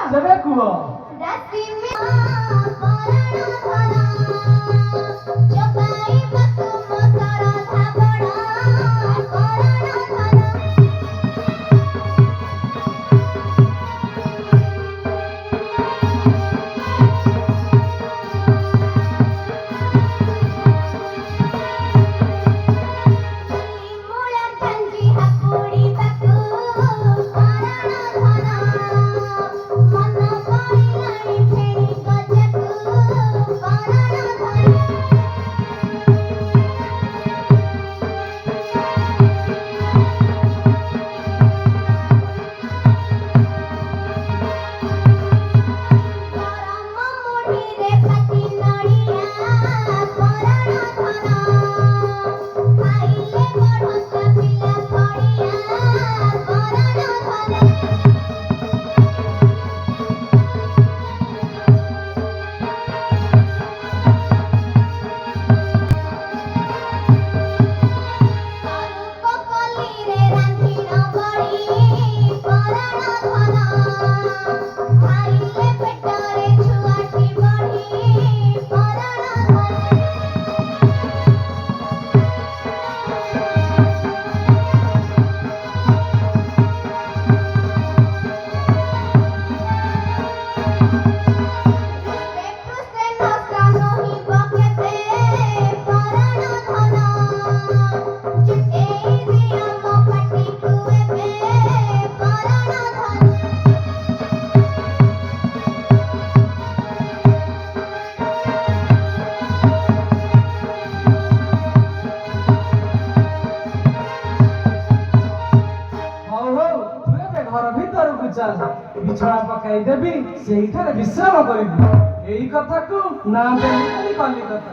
ସେବେ କୁହ। ରାତି ପରାଣ ଧନ ଚପାଇବାକୁ ମକର ଧାବଣ ପରାଣ ଧନ ମୂଳ କାଞ୍ଜି ହାପୁଡ଼ିବାକୁ ପରାଣ ଧନ ମନ ପଡ଼ିଲାଣି ଫେଣି ଗଜକୁ ପରାଣ ଧନ ଗରମ ମୁଢ଼ିରେ ଭାତି ନଡ଼ିଆ ପରାଣ ଧନ ଖାଇଲେ ବଢ଼ନ୍ତା ପିଲା ପଡ଼ିଆ ପରାଣ ଧନ ସରୁପ କଲିରେ ରାନ୍ଧିଣ ବଢ଼ି ପରାଣ ଧନ ଖାଇଲେ ପେଟରେ ଛୁଆଟି ବଢ଼ି ପରାଣ ଧନ ପେଟୁସେ ନଷ୍ଟ ନୋହିବ କେବେ ପରାଣ ଧନ ଜୁଟେଇ ଦିଅ ମୋ ପାଟିକୁ ଏବେ ପରାଣ ଧନ ହଉ ହଉ ତୁ ଏବେ ଘର ଭିତରକୁ ଚାଲ, ବିଛଣା ପକାଇଦେବି, ସେଇଠାରେ ବିଶ୍ରାମ କରିବୁ। ଏଇ କଥାକୁ ନା ଦେଲି କଲିକତା।